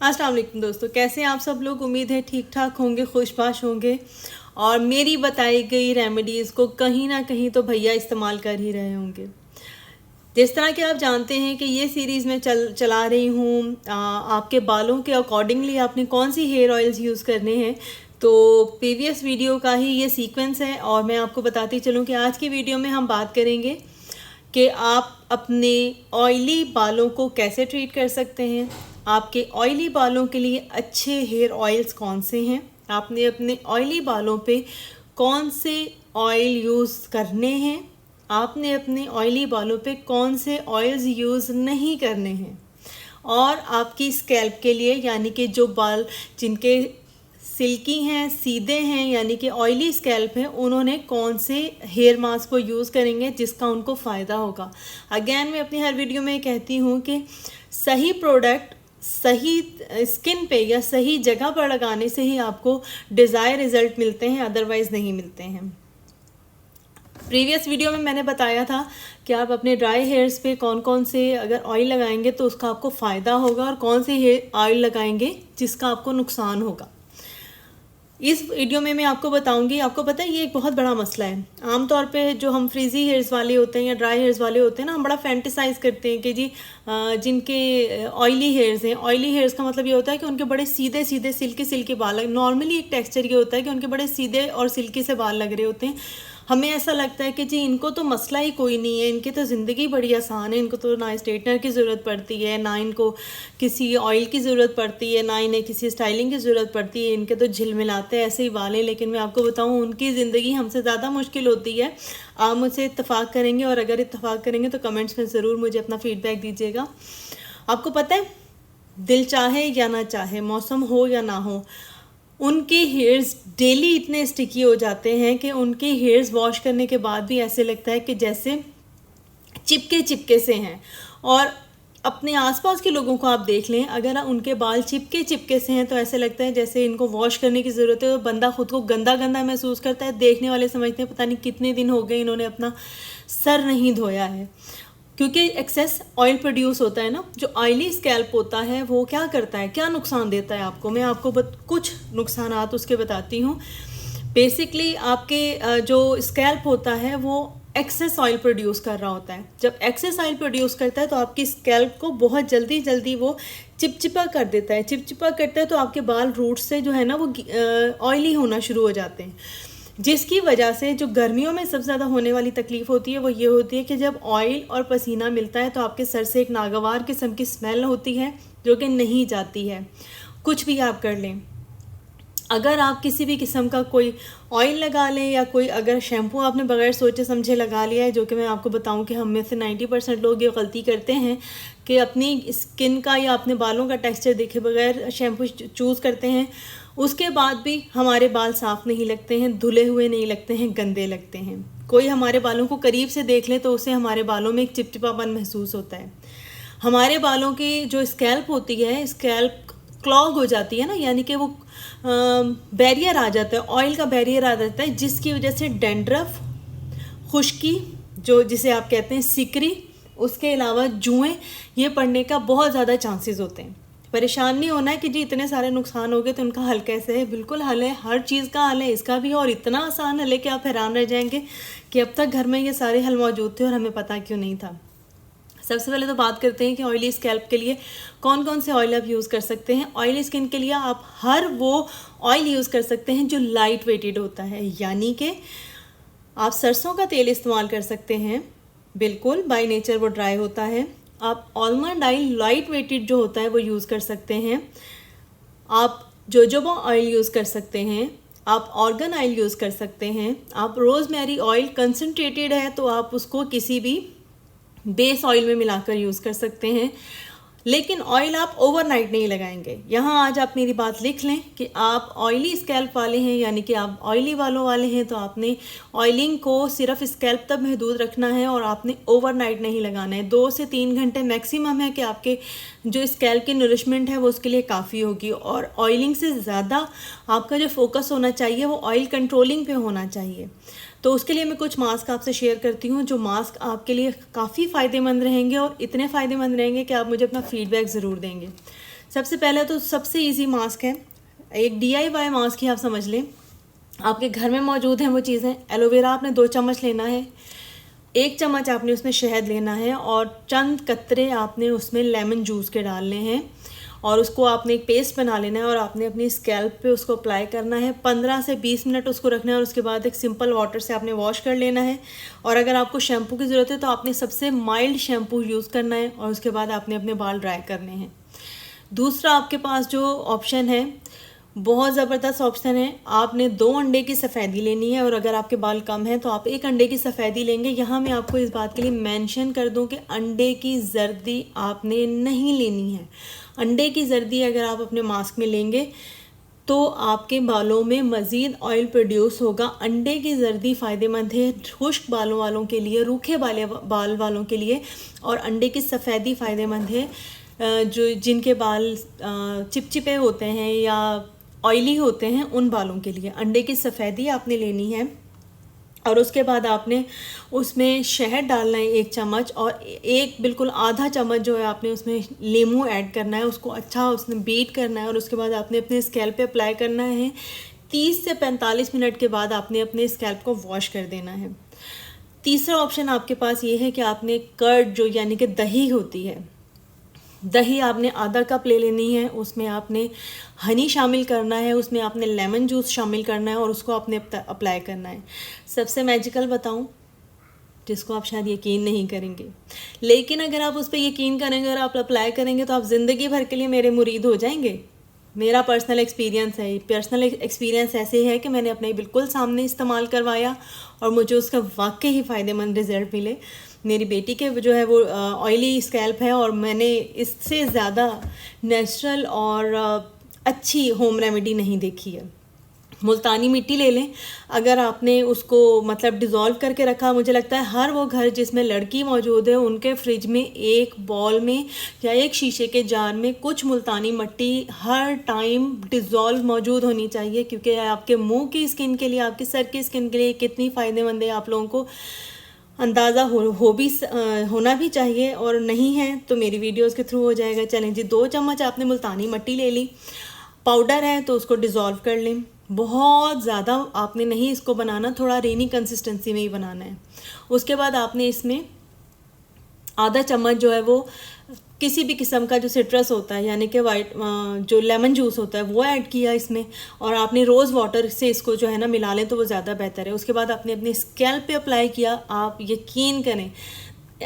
अस्सलाम वालेकुम दोस्तों, कैसे हैं आप सब लोग। उम्मीद है ठीक ठाक होंगे, खुशबाश होंगे और मेरी बताई गई रेमेडीज़ को कहीं ना कहीं तो भैया इस्तेमाल कर ही रहे होंगे। जिस तरह के आप जानते हैं कि ये सीरीज़ मैं चला रही हूँ आपके बालों के अकॉर्डिंगली आपने कौन सी हेयर ऑयल्स यूज़ करने हैं, तो प्रीवियस वीडियो का ही ये सीक्वेंस है और मैं आपको बताती चलूँ कि आज की वीडियो में हम बात करेंगे कि आप अपने ऑयली बालों को कैसे ट्रीट कर सकते हैं। आपके ऑयली बालों के लिए अच्छे हेयर ऑयल्स कौन से हैं, आपने अपने ऑयली बालों पे कौन से ऑयल यूज़ करने हैं, आपने अपने ऑयली बालों पे कौन से ऑयल्स यूज़ नहीं करने हैं, और आपकी स्कैल्प के लिए यानी कि जो बाल जिनके सिल्की हैं, सीधे हैं, यानी कि ऑयली स्कैल्प है, उन्होंने कौन से हेयर मास्क को यूज़ करेंगे जिसका उनको फ़ायदा होगा। अगेन मैं अपनी हर वीडियो में कहती हूँ कि सही प्रोडक्ट सही स्किन पे या सही जगह पर लगाने से ही आपको डिज़ायर रिज़ल्ट मिलते हैं, अदरवाइज़ नहीं मिलते हैं। प्रीवियस वीडियो में मैंने बताया था कि आप अपने ड्राई हेयर्स पे कौन कौन से अगर ऑयल लगाएंगे तो उसका आपको फ़ायदा होगा और कौन से हेयर ऑयल लगाएंगे जिसका आपको नुकसान होगा। इस वीडियो में मैं आपको बताऊंगी। आपको पता है ये एक बहुत बड़ा मसला है। आमतौर पे जो हम फ्रीजी हेयर्स वाले होते हैं या ड्राई हेयर्स वाले होते हैं ना, हम बड़ा फैंटिसाइज करते हैं कि जी जिनके ऑयली हेयर्स हैं, ऑयली हेयर्स का मतलब ये होता है कि उनके बड़े सीधे सीधे सिल्की सिल्की बाल। नॉर्मली एक टेक्सचर ये होता है कि उनके बड़े सीधे और सिल्की से बाल लग रहे होते हैं। हमें ऐसा लगता है कि जी इनको तो मसला ही कोई नहीं है, इनकी तो ज़िंदगी बड़ी आसान है, इनको तो ना स्ट्रेटनर की ज़रूरत पड़ती है, ना इनको किसी ऑयल की ज़रूरत पड़ती है, ना इन्हें किसी स्टाइलिंग की ज़रूरत पड़ती है, इनके तो झिलमिलाते ऐसे ही बाल हैं। लेकिन मैं आपको बताऊं उनकी ज़िंदगी हमसे ज़्यादा मुश्किल होती है। आप मुझसे इत्तेफाक करेंगे और अगर इत्तेफाक करेंगे तो कमेंट्स में ज़रूर मुझे अपना फ़ीडबैक दीजिएगा। आपको पता है दिल चाहे या ना चाहे, मौसम हो या ना हो, उनके हेयर्स डेली इतने स्टिकी हो जाते हैं कि उनके हेयर्स वॉश करने के बाद भी ऐसे लगता है कि जैसे चिपके चिपके से हैं। और अपने आसपास के लोगों को आप देख लें, अगर उनके बाल चिपके चिपके से हैं तो ऐसे लगता है जैसे इनको वॉश करने की ज़रूरत है। तो बंदा खुद को गंदा गंदा महसूस करता है। देखने वाले समझते हैं पता नहीं कितने दिन हो गए इन्होंने अपना सर नहीं धोया है, क्योंकि एक्सेस ऑयल प्रोड्यूस होता है ना। जो ऑयली स्कैल्प होता है वो क्या करता है, क्या नुकसान देता है आपको, मैं आपको कुछ नुकसानात उसके बताती हूँ। बेसिकली आपके जो स्कैल्प होता है वो एक्सेस ऑयल प्रोड्यूस कर रहा होता है। जब एक्सेस ऑयल प्रोड्यूस करता है तो आपकी स्कैल्प को बहुत जल्दी जल्दी वो चिपचिपा कर देता है। चिपचिपा करता है तो आपके बाल रूट्स से जो है ना वो ऑयली होना शुरू हो जाते हैं, जिसकी वजह से जो गर्मियों में सबसे ज़्यादा होने वाली तकलीफ़ होती है वो ये होती है कि जब ऑयल और पसीना मिलता है तो आपके सर से एक नागवार किस्म की स्मेल होती है जो कि नहीं जाती है। कुछ भी आप कर लें, अगर आप किसी भी किस्म का कोई ऑयल लगा लें या कोई अगर शैम्पू आपने बगैर सोचे समझे लगा लिया है, जो कि मैं आपको बताऊं कि हम में से 90% लोग ये गलती करते हैं कि अपनी स्किन का या अपने बालों का टेक्सचर देखे बगैर शैम्पू चूज़ करते हैं। उसके बाद भी हमारे बाल साफ़ नहीं लगते हैं, धुले हुए नहीं लगते हैं, गंदे लगते हैं। कोई हमारे बालों को करीब से देख ले तो उसे हमारे बालों में एक चिपचिपापन महसूस होता है। हमारे बालों की जो स्कैल्प होती है, स्कैल्प क्लॉग हो जाती है ना, यानी कि वो बैरियर आ जाता है, ऑयल का बैरियर आ जाता है, जिसकी वजह से डैंड्रफ, खुश्की, जो जिसे आप कहते हैं सिकरी, उसके अलावा जुएँ, ये पड़ने का बहुत ज़्यादा चांसेस होते हैं। परेशान नहीं होना है कि जी इतने सारे नुकसान हो गए तो उनका हल कैसे है। बिल्कुल हल है, हर चीज़ का हल है, इसका भी। और इतना आसान हल है कि आप हैरान रह जाएंगे कि अब तक घर में ये सारे हल मौजूद थे और हमें पता क्यों नहीं था। सबसे पहले तो बात करते हैं कि ऑयली स्कैल्प के लिए कौन कौन से ऑयल आप यूज़ कर सकते हैं। ऑयली स्किन के लिए आप हर वो ऑयल यूज़ कर सकते हैं जो लाइट वेटेड होता है, यानी कि आप सरसों का तेल इस्तेमाल कर सकते हैं, बिल्कुल बाय नेचर वो ड्राई होता है। आप आलमंड ऑयल लाइट वेटेड जो होता है वो यूज़ कर सकते हैं। आप जोजोबा ऑयल यूज़ कर सकते हैं, आप ऑर्गन ऑयल यूज़ कर सकते हैं। आप रोज़मेरी ऑयल कंसनट्रेटेड है तो आप उसको किसी भी बेस ऑयल में मिलाकर यूज़ कर सकते हैं, लेकिन ऑयल आप ओवरनाइट नहीं लगाएंगे। यहाँ आज आप मेरी बात लिख लें कि आप ऑयली स्कैल्प वाले हैं, यानी कि आप ऑयली बालों वाले हैं, तो आपने ऑयलिंग को सिर्फ स्कैल्प तक महदूद रखना है और आपने ओवरनाइट नहीं लगाना है। 2 से 3 घंटे मैक्सिमम है कि आपके जो स्कैल्प की नरिशमेंट है वो उसके लिए काफ़ी होगी। और ऑयलिंग से ज़्यादा आपका जो फोकस होना चाहिए वो ऑयल कंट्रोलिंग पे होना चाहिए। तो उसके लिए मैं कुछ मास्क आपसे शेयर करती हूँ, जो मास्क आपके लिए काफ़ी फ़ायदेमंद रहेंगे और इतने फ़ायदेमंद रहेंगे कि आप मुझे अपना फ़ीडबैक ज़रूर देंगे। सबसे पहले तो सबसे इजी मास्क है, एक DIY मास्क ही आप समझ लें, आपके घर में मौजूद हैं वो चीज़ें। एलोवेरा आपने 2 चम्मच लेना है, 1 चम्मच आपने उसमें शहद लेना है और चंद कतरे आपने उसमें लेमन जूस के डालने हैं और उसको आपने एक पेस्ट बना लेना है और आपने अपनी स्कैल्प पे उसको अप्लाई करना है। 15 से 20 मिनट उसको रखना है और उसके बाद एक सिंपल वाटर से आपने वॉश कर लेना है। और अगर आपको शैम्पू की ज़रूरत है तो आपने सबसे माइल्ड शैम्पू यूज़ करना है और उसके बाद आपने अपने बाल ड्राई करने हैं। दूसरा आपके पास जो ऑप्शन है, बहुत ज़बरदस्त ऑप्शन है, आपने 2 अंडे की सफ़ेदी लेनी है और अगर आपके बाल कम हैं तो आप 1 अंडे की सफ़ेदी लेंगे। यहाँ मैं आपको इस बात के लिए मेंशन कर दूँ कि अंडे की जर्दी आपने नहीं लेनी है। अंडे की जर्दी अगर आप अपने मास्क में लेंगे तो आपके बालों में मज़ीद ऑयल प्रोड्यूस होगा। अंडे की जर्दी फ़ायदेमंद है खुश्क बालों वालों के लिए, रूखे बाल वालों के लिए, और अंडे की सफ़ेदी फ़ायदेमंद है जो जिनके बाल चिपचिपे होते हैं या ऑयली होते हैं उन बालों के लिए। अंडे की सफ़ेदी आपने लेनी है और उसके बाद आपने उसमें शहद डालना है 1 चम्मच और एक बिल्कुल आधा चम्मच जो है आपने उसमें नींबू ऐड करना है, उसको अच्छा उसमें बीट करना है और उसके बाद आपने अपने स्कैल्प पे अप्लाई करना है। 30 से 45 मिनट के बाद आपने अपने स्कैल्प को वॉश कर देना है। तीसरा ऑप्शन आपके पास ये है कि आपने कर्ड जो यानी कि दही होती है, दही आपने आधा कप ले लेनी है, उसमें आपने हनी शामिल करना है, उसमें आपने लेमन जूस शामिल करना है और उसको आपने अप्लाई करना है। सबसे मैजिकल बताऊं जिसको आप शायद यकीन नहीं करेंगे, लेकिन अगर आप उस पर यकीन करेंगे और आप अप्लाई करेंगे तो आप ज़िंदगी भर के लिए मेरे मुरीद हो जाएंगे। मेरा पर्सनल एक्सपीरियंस है, पर्सनल एक्सपीरियंस ऐसे है कि मैंने अपने बिल्कुल सामने इस्तेमाल करवाया और मुझे उसका वाकई ही फ़ायदेमंद रिज़ल्ट मिले। मेरी बेटी के जो है वो ऑयली स्कैल्प है और मैंने इससे ज़्यादा नेचुरल और अच्छी होम रेमेडी नहीं देखी है। मुल्तानी मिट्टी ले लें, अगर आपने उसको मतलब डिज़ोल्व करके रखा, मुझे लगता है हर वो घर जिसमें लड़की मौजूद है उनके फ्रिज में एक बॉल में या एक शीशे के जार में कुछ मुल्तानी मिट्टी हर टाइम डिज़ोल्व मौजूद होनी चाहिए, क्योंकि आपके मुंह की स्किन के लिए, आपके सर की स्किन के लिए कितनी फ़ायदेमंद है आप लोगों को अंदाज़ा होना भी चाहिए, और नहीं है तो मेरी वीडियोस के थ्रू हो जाएगा। चलें जी, 2 चम्मच आपने मुल्तानी मिट्टी ले ली, पाउडर है तो उसको डिज़ोल्व कर लें। बहुत ज़्यादा आपने नहीं इसको बनाना, थोड़ा रेनी कंसिस्टेंसी में ही बनाना है। उसके बाद आपने इसमें आधा चम्मच जो है वो किसी भी किस्म का जो सिट्रस होता है यानी कि वाइट जो लेमन जूस होता है वो ऐड किया इसमें, और आपने रोज़ वाटर से इसको जो है ना मिला लें तो वो ज़्यादा बेहतर है। उसके बाद आपने अपने स्कैल्प पे अप्लाई किया। आप यकीन करें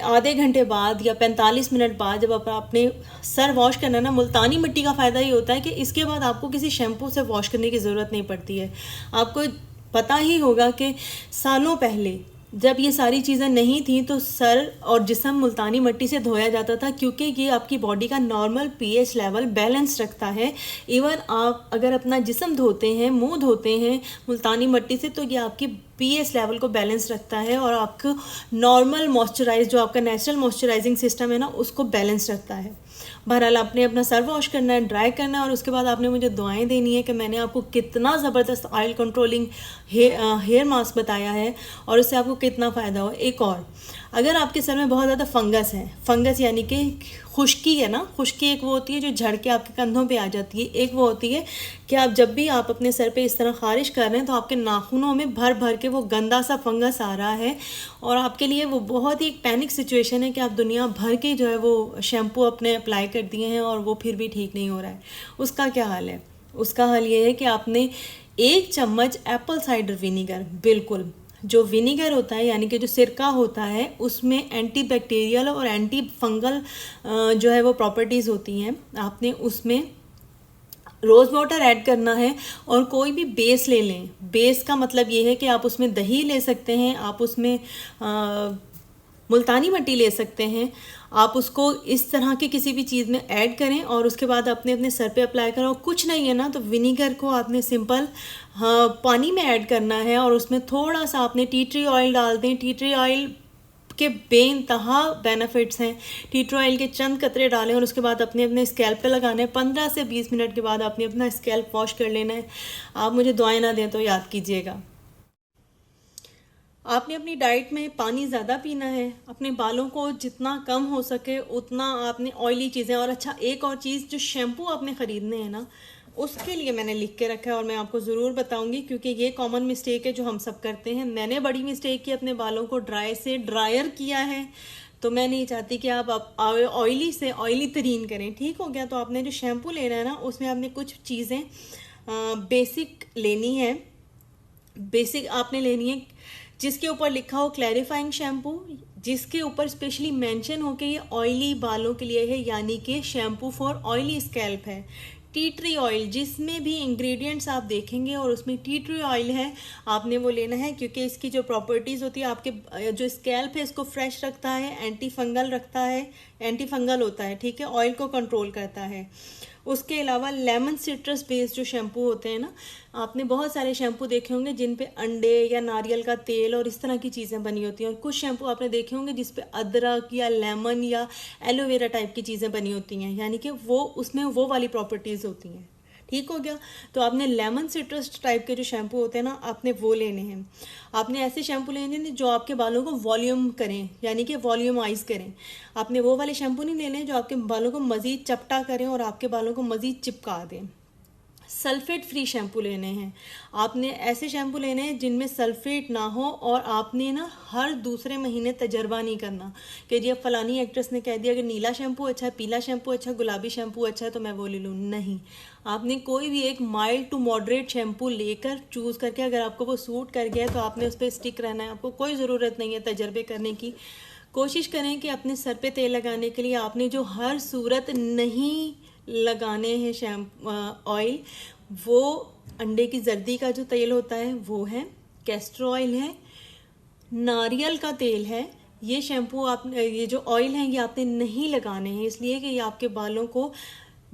आधे घंटे बाद या 45 मिनट बाद जब आप अपने सर वॉश करना ना, मुल्तानी मिट्टी का फ़ायदा ये होता है कि इसके बाद आपको किसी शैम्पू से वॉश करने की ज़रूरत नहीं पड़ती है। आपको पता ही होगा कि सालों पहले जब ये सारी चीज़ें नहीं थी तो सर और जिस्म मुल्तानी मिट्टी से धोया जाता था, क्योंकि ये आपकी बॉडी का नॉर्मल पीएच लेवल बैलेंस रखता है। इवन आप अगर अपना जिस्म धोते हैं, मुंह धोते हैं मुल्तानी मिट्टी से, तो ये आपकी पीएच लेवल को बैलेंस रखता है और आपको नॉर्मल मॉइस्चराइज जो आपका नेचुरल मॉइस्चराइजिंग सिस्टम है ना उसको बैलेंस रखता है। बहरहाल आपने अपना सर वॉश करना है, ड्राई करना है, और उसके बाद आपने मुझे दुआएं देनी है कि मैंने आपको कितना ज़बरदस्त ऑयल कंट्रोलिंग हेयर मास्क बताया है और उससे आपको कितना फ़ायदा हो। एक और, अगर आपके सर में बहुत ज़्यादा फंगस है, फंगस यानी कि खुश्की है ना, खुश्की एक वो होती है जो झड़ के आपके कंधों पे आ जाती है, एक वो होती है कि आप जब भी आप अपने सर पे इस तरह खारिश कर रहे हैं तो आपके नाखूनों में भर भर के वो गंदा सा फंगस आ रहा है और आपके लिए वो बहुत ही एक पैनिक सिचुएशन है कि आप दुनिया भर के जो है वो शैम्पू अपने अप्लाई कर दिए हैं और वो फिर भी ठीक नहीं हो रहा है। उसका क्या हाल है? उसका हल ये है कि आपने 1 चम्मच एप्पल साइडर विनीगर, बिल्कुल जो विनीगर होता है यानी कि जो सिरका होता है उसमें एंटीबैक्टीरियल और एंटी फंगल जो है वो प्रॉपर्टीज़ होती हैं। आपने उसमें रोज़ वाटर ऐड करना है और कोई भी बेस ले लें। बेस का मतलब ये है कि आप उसमें दही ले सकते हैं, आप उसमें मुल्तानी मिट्टी ले सकते हैं, आप उसको इस तरह की किसी भी चीज़ में ऐड करें और उसके बाद अपने अपने सर पे अप्लाई करें। और कुछ नहीं है ना तो विनीगर को आपने सिंपल पानी में ऐड करना है और उसमें थोड़ा सा आपने टी ट्री ऑयल डाल दें। टी ट्री ऑयल के बेइंतहा बेनिफिट्स हैं। टी ट्री ऑयल के चंद कतरे डालें और उसके बाद अपने अपने स्कैल्प पे लगाना है। 15 से 20 मिनट के बाद आपने अपना स्कैल्प वॉश कर लेना है। आप मुझे दुआएं ना दें तो याद कीजिएगा। आपने अपनी डाइट में पानी ज़्यादा पीना है, अपने बालों को जितना कम हो सके उतना आपने ऑयली चीज़ें, और अच्छा एक और चीज़, जो शैम्पू आपने ख़रीदने हैं ना, उसके लिए मैंने लिख के रखा है और मैं आपको ज़रूर बताऊंगी, क्योंकि ये कॉमन मिस्टेक है जो हम सब करते हैं। मैंने बड़ी मिस्टेक की, अपने बालों को ड्राई से ड्रायर किया है, तो मैं नहीं चाहती कि आप ऑयली से ऑयली तरीन करें। ठीक हो गया? तो आपने जो शैम्पू लेना है ना, उसमें आपने कुछ चीज़ें बेसिक लेनी है। बेसिक आपने लेनी है जिसके ऊपर लिखा हो क्लैरिफाइंग शैम्पू, जिसके ऊपर स्पेशली मेंशन हो कि ये ऑयली बालों के लिए है, यानी कि शैम्पू फॉर ऑयली स्कैल्प है। टी ट्री ऑयल, जिसमें भी इंग्रेडिएंट्स आप देखेंगे और उसमें टी ट्री ऑयल है, आपने वो लेना है, क्योंकि इसकी जो प्रॉपर्टीज़ होती है, आपके जो स्कैल्प है इसको फ्रेश रखता है, एंटी फंगल रखता है, एंटी फंगल होता है, ठीक है, ऑयल को कंट्रोल करता है। उसके अलावा लेमन सिट्रस बेस्ड जो शैम्पू होते हैं ना, आपने बहुत सारे शैम्पू देखे होंगे जिन पे अंडे या नारियल का तेल और इस तरह की चीज़ें बनी होती हैं, और कुछ शैम्पू आपने देखे होंगे जिस पे अदरक या लेमन या एलोवेरा टाइप की चीज़ें बनी होती हैं, यानी कि वो उसमें वो वाली प्रॉपर्टीज़ होती हैं। ठीक हो गया? तो आपने लेमन सिट्रस टाइप के जो शैम्पू होते हैं ना, आपने वो लेने हैं। आपने ऐसे शैम्पू लेने हैं जो आपके बालों को वॉल्यूम करें, यानी कि वॉल्यूमाइज करें। आपने वो वाले शैम्पू नहीं लेने जो आपके बालों को मज़ीद चपटा करें और आपके बालों को मज़ीद चिपका दें। सल्फेट फ्री शैम्पू लेने हैं। आपने ऐसे शैम्पू लेने हैं जिनमें सल्फेट ना हो, और आपने ना हर दूसरे महीने तजर्बा नहीं करना कि जी अब फलानी एक्ट्रेस ने कह दिया कि नीला शैम्पू अच्छा है, पीला शैम्पू अच्छा है, गुलाबी शैम्पू अच्छा है, तो मैं वो ले लूँ। नहीं, आपने कोई भी एक माइल्ड टू मॉडरेट शैम्पू लेकर चूज़ करके, अगर आपको वो सूट कर गया है तो आपने उस पर स्टिक रहना है। आपको कोई ज़रूरत नहीं है तजर्बे करने की। कोशिश करें कि अपने सर पे तेल लगाने के लिए आपने जो हर सूरत नहीं लगाने हैं ऑयल, वो अंडे की जर्दी का जो तेल होता है वो है, कैस्टर ऑयल है, नारियल का तेल है। ये शैम्पू आप, ये जो ऑयल हैं ये आपने नहीं लगाने हैं, इसलिए कि ये आपके बालों को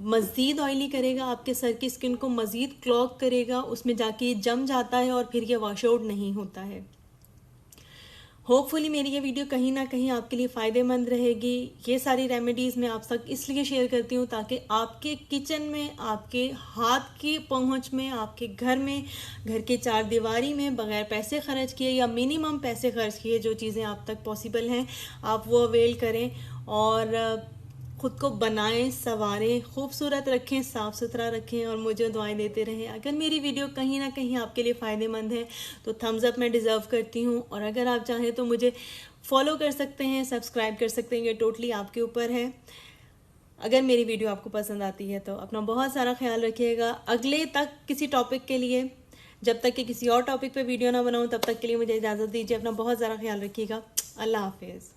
मज़ीद ऑयली करेगा, आपके सर की स्किन को मज़ीद क्लॉग करेगा, उसमें जाके ये जम जाता है और फिर ये वॉश आउट नहीं होता है। होपफुली मेरी ये वीडियो कहीं ना कहीं आपके लिए फ़ायदेमंद रहेगी। ये सारी रेमेडीज़ मैं आप तक इसलिए शेयर करती हूँ ताकि आपके किचन में, आपके हाथ की पहुँच में, आपके घर में, घर के चार दीवारी में, बग़ैर पैसे खर्च किए या मिनिमम पैसे खर्च किए जो चीज़ें आप तक पॉसिबल हैं, आप वो अवेल करें और खुद को बनाएं, संवारें, खूबसूरत रखें, साफ़ सुथरा रखें और मुझे दुआएं देते रहें। अगर मेरी वीडियो कहीं ना कहीं आपके लिए फ़ायदेमंद है तो थम्स अप मैं डिज़र्व करती हूँ, और अगर आप चाहें तो मुझे फॉलो कर सकते हैं, सब्सक्राइब कर सकते हैं, ये टोटली आपके ऊपर है। अगर मेरी वीडियो आपको पसंद आती है तो अपना बहुत सारा ख्याल रखिएगा। अगले तक किसी टॉपिक के लिए, जब तक कि किसी और टॉपिक पे वीडियो ना बनाऊँ, तब तक के लिए मुझे इजाज़त दीजिए। अपना बहुत ज़्यादा ख्याल रखिएगा। अल्लाह हाफिज़।